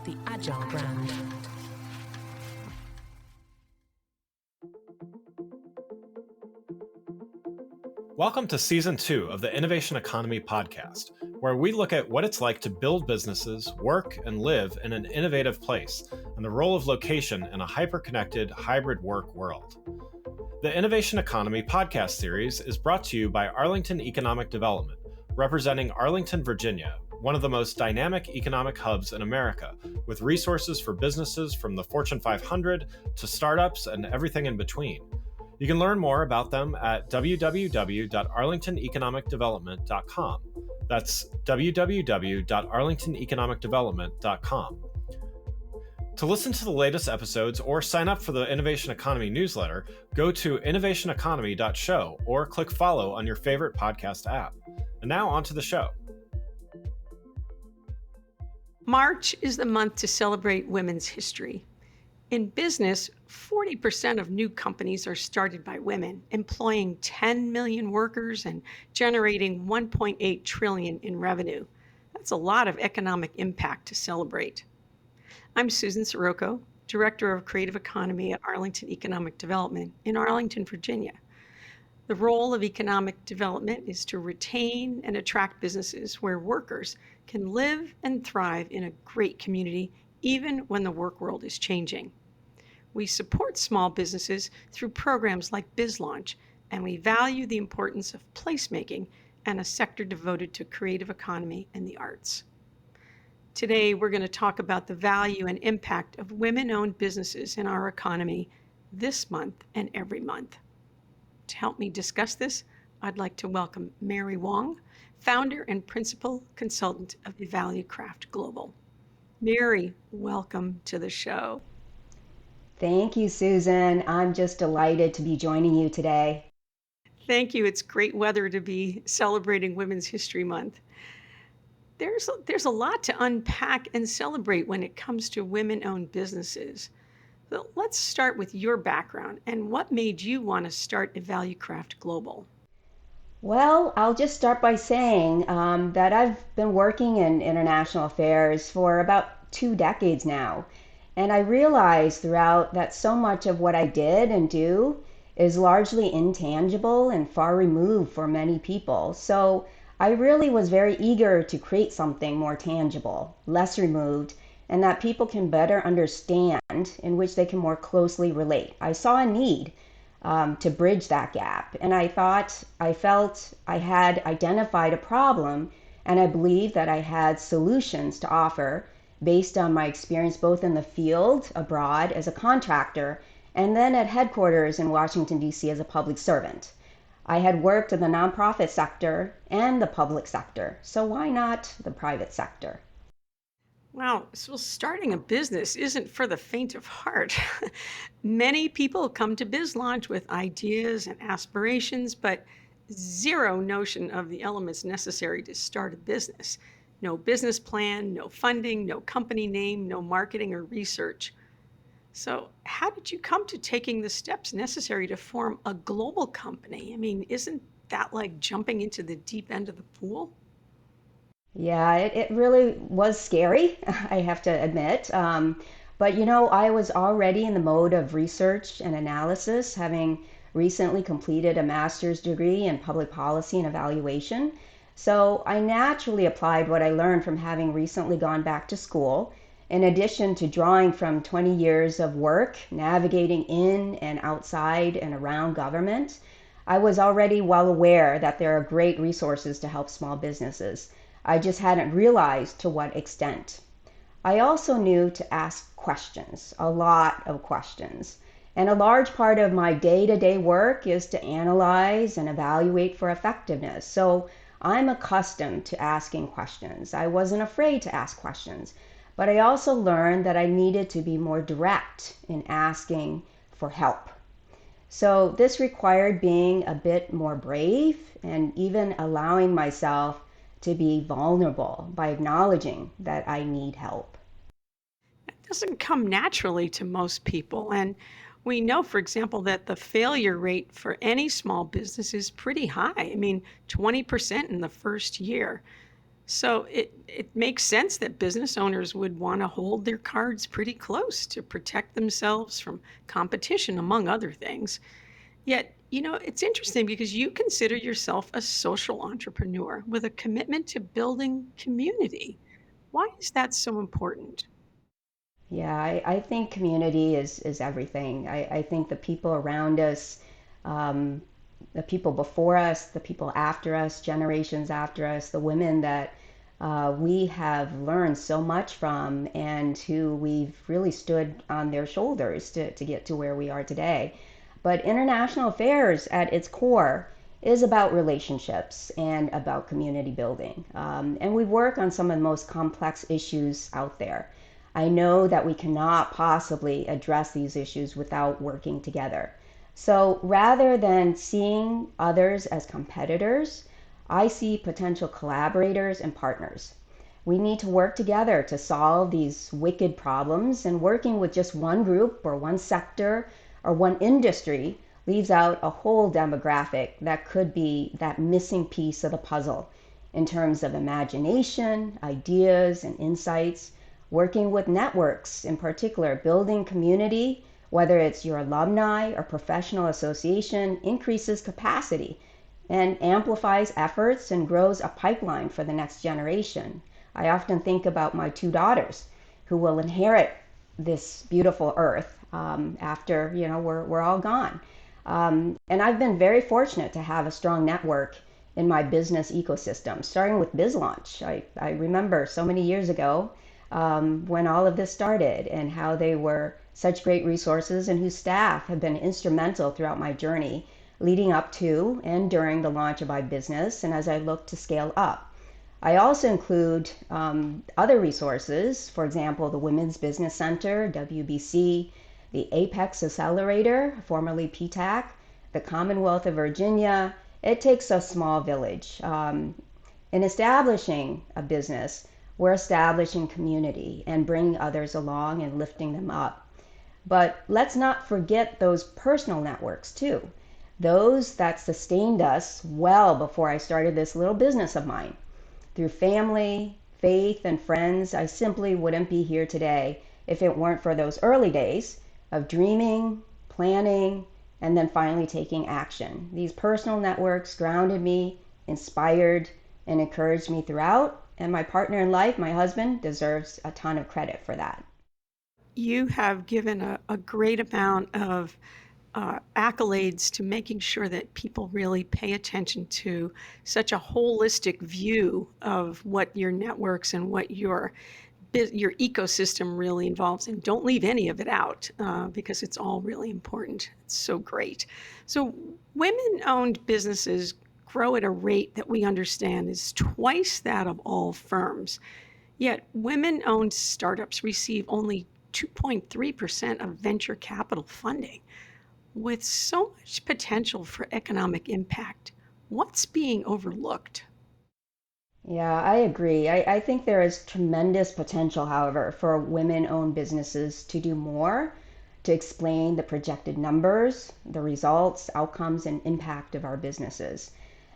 the Agile brand. Welcome to Season 2 of the Innovation Economy podcast, where we look at what it's like to build businesses, work, and live in an innovative place, and the role of location in a hyper-connected, hybrid work world. The Innovation Economy podcast series is brought to you by Arlington Economic Development, representing Arlington, Virginia, one of the most dynamic economic hubs in America, with resources for businesses from the Fortune 500 to startups and everything in between. You can learn more about them at www.arlingtoneconomicdevelopment.com. That's www.arlingtoneconomicdevelopment.com. To listen to the latest episodes or sign up for the Innovation Economy newsletter, go to innovationeconomy.show or click follow on your favorite podcast app. And now on to the show. March is the month to celebrate women's history. In business, 40% of new companies are started by women, employing 10 million workers and generating $1.8 trillion in revenue. That's a lot of economic impact to celebrate. I'm Susan Soroko, Director of Creative Economy at Arlington Economic Development in Arlington, Virginia. The role of economic development is to retain and attract businesses where workers can live and thrive in a great community, even when the work world is changing. We support small businesses through programs like BizLaunch, and we value the importance of placemaking and a sector devoted to creative economy and the arts. Today, we're going to talk about the value and impact of women-owned businesses in our economy this month and every month. To help me discuss this, I'd like to welcome Mary Wong, founder and principal consultant of ValueCraft Global. Mary, welcome to the show. Thank you, Susan. I'm just delighted to be joining you today. Thank you. It's great weather to be celebrating Women's History Month. There's a lot to unpack and celebrate when it comes to women-owned businesses. So let's start with your background and what made you want to start ValueCraft Global. Well, I'll just start by saying that I've been working in international affairs for about 2 decades now. And I realized throughout that so much of what I did and do is largely intangible and far removed for many people. So I really was very eager to create something more tangible, less removed, and that people can better understand, in which they can more closely relate. I saw a need to bridge that gap, and I felt I had identified a problem, and I believed that I had solutions to offer based on my experience both in the field, abroad as a contractor, and then at headquarters in Washington, D.C. as a public servant. I had worked in the nonprofit sector and the public sector, so why not the private sector? Wow, so starting a business isn't for the faint of heart. Many people come to BizLaunch with ideas and aspirations, but zero notion of the elements necessary to start a business. No business plan, no funding, no company name, no marketing or research. So how did you come to taking the steps necessary to form a global company? I mean, isn't that like jumping into the deep end of the pool? Yeah, it really was scary, I have to admit. But I was already in the mode of research and analysis, having recently completed a master's degree in public policy and evaluation. So I naturally applied what I learned from having recently gone back to school, in addition to drawing from 20 years of work navigating in and outside and around government. I was already well aware that there are great resources to help small businesses. I just hadn't realized to what extent. I also knew to ask questions, a lot of questions. And a large part of my day-to-day work is to analyze and evaluate for effectiveness. So I'm accustomed to asking questions. I wasn't afraid to ask questions, but I also learned that I needed to be more direct in asking for help. So this required being a bit more brave and even allowing myself to be vulnerable by acknowledging that I need help. It doesn't come naturally to most people. And we know, for example, that the failure rate for any small business is pretty high. I mean, 20% in the first year. So it makes sense that business owners would want to hold their cards pretty close to protect themselves from competition, among other things. Yet, it's interesting because you consider yourself a social entrepreneur with a commitment to building community. Why is that so important? Yeah, I think community is everything. I think the people around us, um, the people before us, the people after us, generations after us, the women that we have learned so much from and who we've really stood on their shoulders to get to where we are today. But international affairs at its core is about relationships and about community building. And we work on some of the most complex issues out there. I know that we cannot possibly address these issues without working together. So rather than seeing others as competitors, I see potential collaborators and partners. We need to work together to solve these wicked problems, and working with just one group or one sector or one industry leaves out a whole demographic that could be that missing piece of the puzzle in terms of imagination, ideas, and insights. Working with networks, in particular, building community, whether it's your alumni or professional association, increases capacity and amplifies efforts and grows a pipeline for the next generation. I often think about my two daughters who will inherit this beautiful earth after we're all gone. And I've been very fortunate to have a strong network in my business ecosystem, starting with BizLaunch. I remember so many years ago when all of this started and how they were such great resources and whose staff have been instrumental throughout my journey leading up to and during the launch of my business and as I look to scale up. I also include other resources, for example, the Women's Business Center, WBC, the Apex Accelerator, formerly PTAC, the Commonwealth of Virginia. It takes a small village. In establishing a business, we're establishing community and bringing others along and lifting them up. But let's not forget those personal networks too, those that sustained us well before I started this little business of mine. Through family, faith, and friends, I simply wouldn't be here today if it weren't for those early days of dreaming, planning, and then finally taking action. These personal networks grounded me, inspired, and encouraged me throughout. And my partner in life, my husband, deserves a ton of credit for that. You have given a great amount of accolades to making sure that people really pay attention to such a holistic view of what your networks and what your ecosystem really involves, and don't leave any of it out because it's all really important. It's so great. So women-owned businesses grow at a rate that we understand is twice that of all firms. Yet women-owned startups receive only 2.3% of venture capital funding. With so much potential for economic impact, what's being overlooked? Yeah, I agree. I think there is tremendous potential, however, for women owned businesses to do more to explain the projected numbers, the results, outcomes, and impact of our businesses.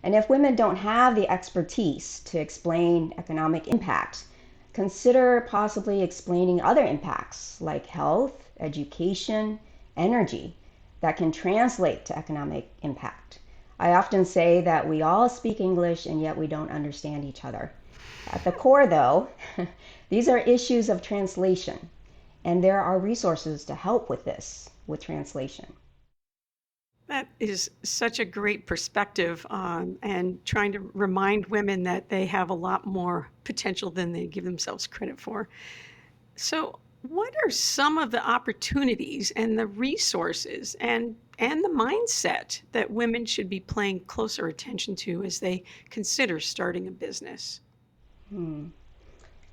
And if women don't have the expertise to explain economic impact, consider possibly explaining other impacts like health, education, energy that can translate to economic impact. I often say that we all speak English and yet we don't understand each other. At the core, though, these are issues of translation, and there are resources to help with this, with translation. That is such a great perspective, and trying to remind women that they have a lot more potential than they give themselves credit for. So, what are some of the opportunities and the resources and the mindset that women should be paying closer attention to as they consider starting a business? Hmm.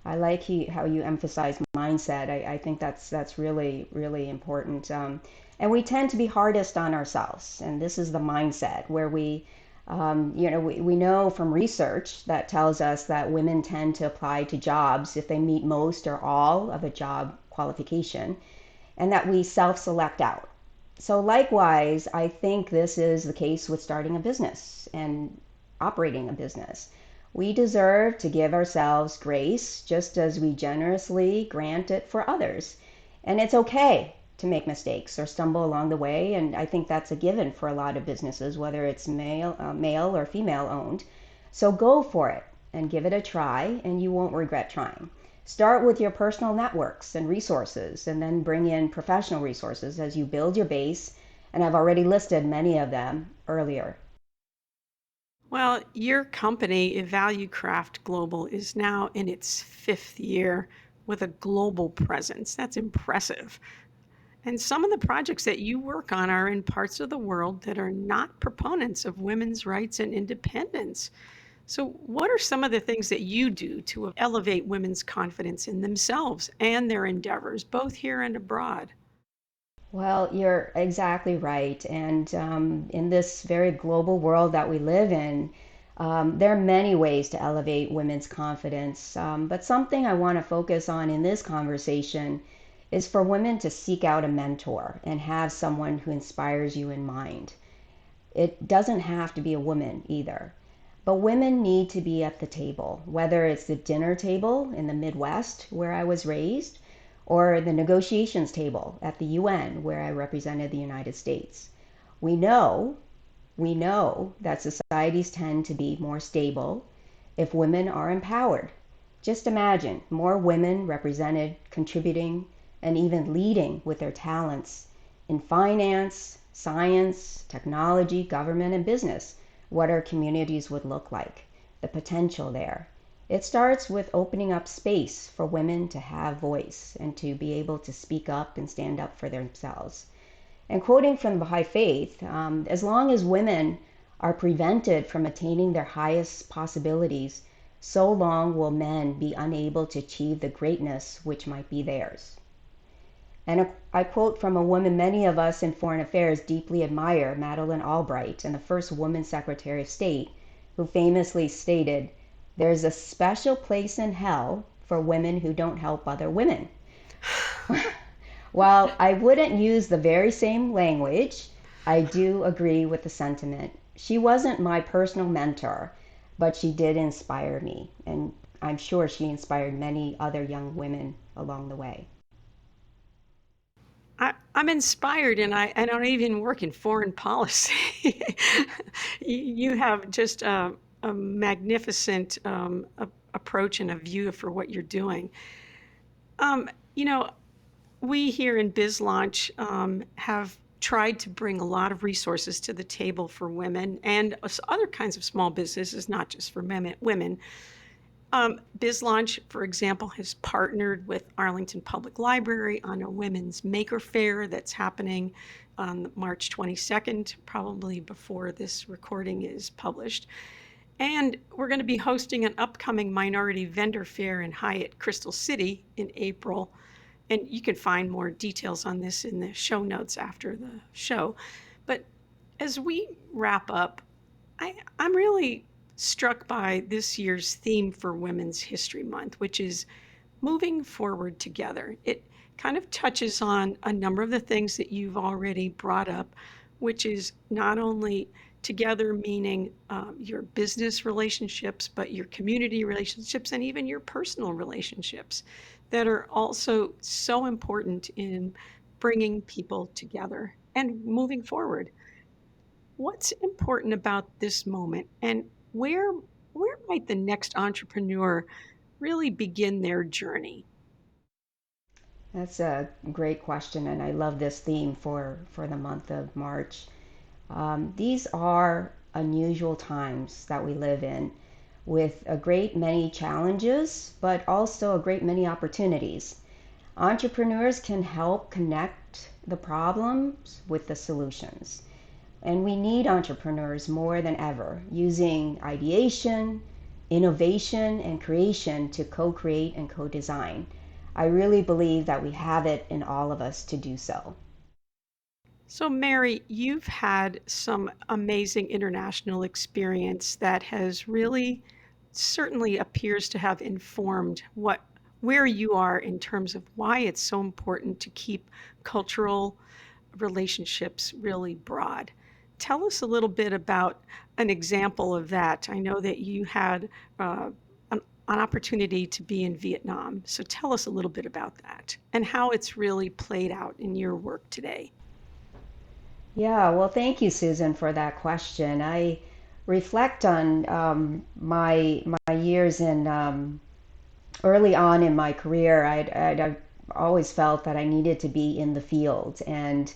I like how you emphasize mindset. I think that's really really important. And we tend to be hardest on ourselves, and this is the mindset where we know from research that tells us that women tend to apply to jobs if they meet most or all of a job qualification, and that we self-select out. So likewise, I think this is the case with starting a business and operating a business. We deserve to give ourselves grace just as we generously grant it for others. And it's okay to make mistakes or stumble along the way. And I think that's a given for a lot of businesses, whether it's male or female owned. So go for it and give it a try, and you won't regret trying. Start with your personal networks and resources, and then bring in professional resources as you build your base. And I've already listed many of them earlier. Well, your company, Craft Global, is now in its fifth year with a global presence. That's impressive. And some of the projects that you work on are in parts of the world that are not proponents of women's rights and independence. So, what are some of the things that you do to elevate women's confidence in themselves and their endeavors, both here and abroad? Well, you're exactly right. And in this very global world that we live in, there are many ways to elevate women's confidence. But something I want to focus on in this conversation is for women to seek out a mentor and have someone who inspires you in mind. It doesn't have to be a woman either. But women need to be at the table, whether it's the dinner table in the Midwest where I was raised, or the negotiations table at the UN where I represented the United States. We know, we know that societies tend to be more stable if women are empowered. Just imagine more women represented, contributing, and even leading with their talents in finance, science, technology, government, and business. What our communities would look like, the potential there. It starts with opening up space for women to have voice and to be able to speak up and stand up for themselves. And quoting from the Baha'i Faith, as long as women are prevented from attaining their highest possibilities, so long will men be unable to achieve the greatness which might be theirs. And I quote from a woman many of us in foreign affairs deeply admire, Madeleine Albright, and the first woman Secretary of State, who famously stated, "There's a special place in hell for women who don't help other women." While I wouldn't use the very same language, I do agree with the sentiment. She wasn't my personal mentor, but she did inspire me, and I'm sure she inspired many other young women along the way. I'm inspired, and I don't even work in foreign policy. You have just a magnificent approach and a view for what you're doing. Um, you know, we here in BizLaunch have tried to bring a lot of resources to the table for women and other kinds of small businesses, not just for women. BizLaunch, for example, has partnered with Arlington Public Library on a women's maker fair that's happening on March 22nd, probably before this recording is published. And we're going to be hosting an upcoming minority vendor fair in Hyatt Crystal City in April. And you can find more details on this in the show notes after the show. But as we wrap up, I'm really struck by this year's theme for Women's History Month, which is moving forward together. It kind of touches on a number of the things that you've already brought up, which is not only together meaning your business relationships, but your community relationships and even your personal relationships that are also so important in bringing people together and moving forward. What's important about this moment, and where might the next entrepreneur really begin their journey? That's a great question, and I love this theme for the month of March. These are unusual times that we live in with a great many challenges, but also a great many opportunities. Entrepreneurs can help connect the problems with the solutions. And we need entrepreneurs more than ever using ideation, innovation, and creation to co create and co design. I really believe that we have it in all of us to do so. So, Mary, you've had some amazing international experience that has really certainly appears to have informed where you are in terms of why it's so important to keep cultural relationships really broad. Tell us a little bit about an example of that. I know that you had an opportunity to be in Vietnam. So tell us a little bit about that and how it's really played out in your work today. Yeah, well, thank you, Susan, for that question. I reflect on my years in early on in my career. I'd always felt that I needed to be in the field and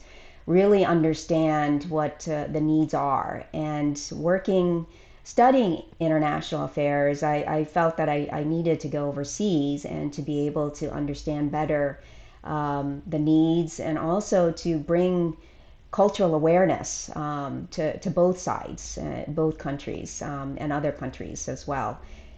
really understand what the needs are. And studying international affairs, I felt that I needed to go overseas and to be able to understand better the needs and also to bring cultural awareness to both sides, both countries, and other countries as well.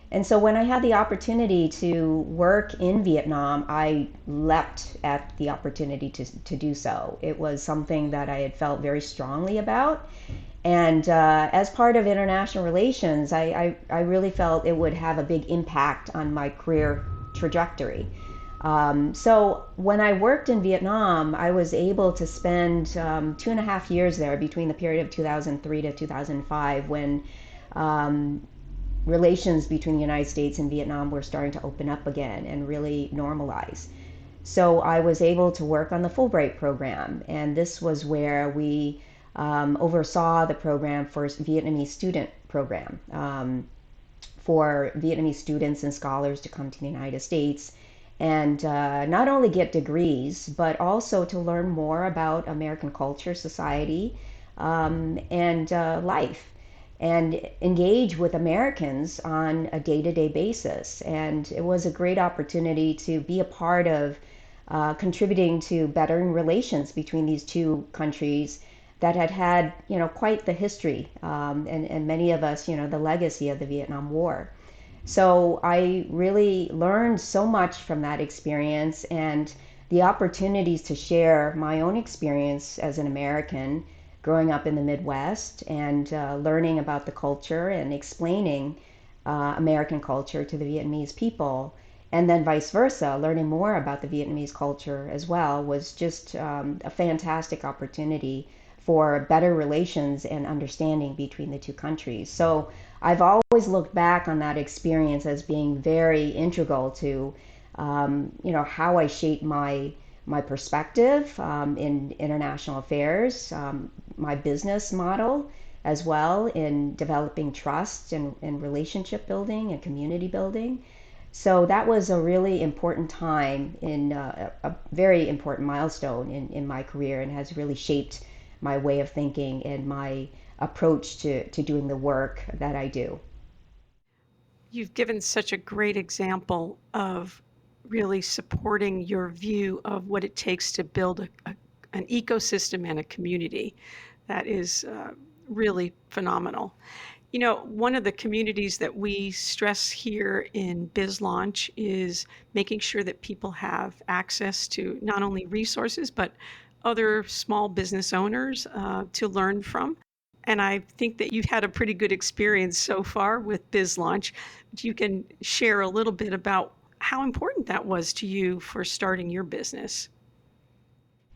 And so when I had the opportunity to work in Vietnam, I leapt at the opportunity to do so. It was something that I had felt very strongly about. And as part of international relations, I really felt it would have a big impact on my career trajectory. So when I worked in Vietnam, I was able to spend 2.5 years there between the period of 2003 to 2005 when um, relations between the United States and Vietnam were starting to open up again and really normalize. So I was able to work on the Fulbright program, and this was where we oversaw the program for Vietnamese student program for Vietnamese students and scholars to come to the United States and not only get degrees, but also to learn more about American culture, society, and life, and engage with Americans on a day to day basis. And it was a great opportunity to be a part of contributing to bettering relations between these two countries that had quite the history, and many of us, the legacy of the Vietnam War. So I really learned so much from that experience and the opportunities to share my own experience as an American growing up in the Midwest and learning about the culture and explaining American culture to the Vietnamese people. And then vice versa, learning more about the Vietnamese culture as well was just a fantastic opportunity for better relations and understanding between the two countries. So I've always looked back on that experience as being very integral to, how I shape my perspective in international affairs, my business model as well in developing trust and relationship building and community building. So that was a really important time in a very important milestone in my career and has really shaped my way of thinking and my approach to doing the work that I do. You've given such a great example of really supporting your view of what it takes to build an ecosystem and a community that is really phenomenal. You know, one of the communities that we stress here in BizLaunch is making sure that people have access to not only resources, but other small business owners to learn from. And I think that you've had a pretty good experience so far with BizLaunch. You can share a little bit about how important that was to you for starting your business.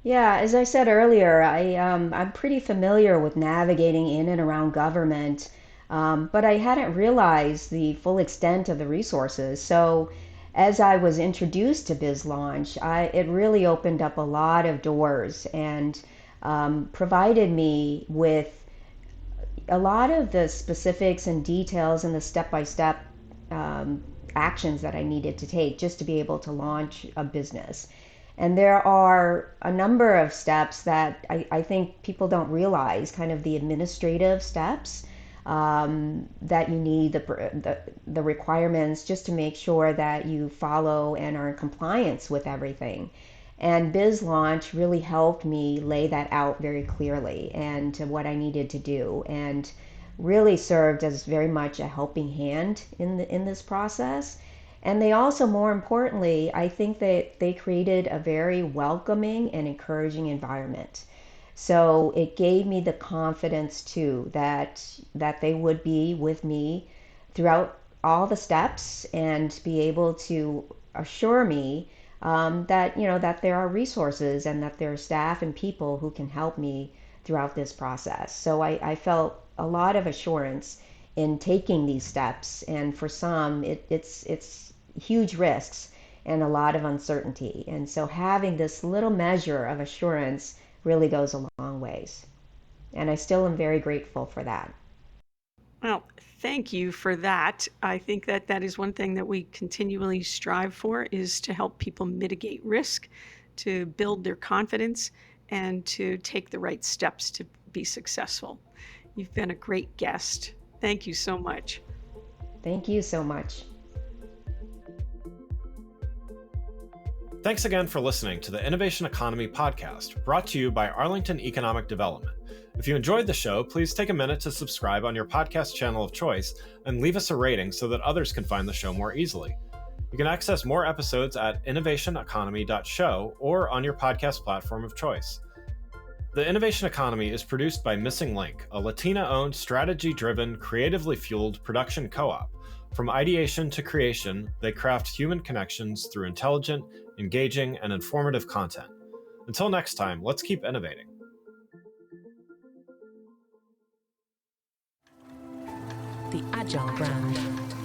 Yeah, as I said earlier, I'm pretty familiar with navigating in and around government, but I hadn't realized the full extent of the resources. So, as I was introduced to BizLaunch, it really opened up a lot of doors and provided me with a lot of the specifics and details and the step-by-step actions that I needed to take just to be able to launch a business. And there are a number of steps that I think people don't realize, kind of the administrative steps that you need, the requirements just to make sure that you follow and are in compliance with everything. And BizLaunch really helped me lay that out very clearly and to what I needed to do, and really served as very much a helping hand in this process. And they also, more importantly, I think that they created a very welcoming and encouraging environment. So it gave me the confidence too that they would be with me throughout all the steps and be able to assure me that that there are resources and that there are staff and people who can help me throughout this process. So I felt a lot of assurance in taking these steps. And for some, it's huge risks and a lot of uncertainty. And so having this little measure of assurance really goes a long ways. And I still am very grateful for that. Well, thank you for that. I think that that is one thing that we continually strive for is to help people mitigate risk, to build their confidence, and to take the right steps to be successful. You've been a great guest. Thank you so much. Thank you so much. Thanks again for listening to the Innovation Economy podcast, brought to you by Arlington Economic Development. If you enjoyed the show, please take a minute to subscribe on your podcast channel of choice and leave us a rating so that others can find the show more easily. You can access more episodes at innovationeconomy.show or on your podcast platform of choice. The Innovation Economy is produced by Missing Link, a Latina-owned, strategy-driven, creatively fueled production co-op. From ideation to creation, they craft human connections through intelligent, engaging, and informative content. Until next time, let's keep innovating. The Agile brand.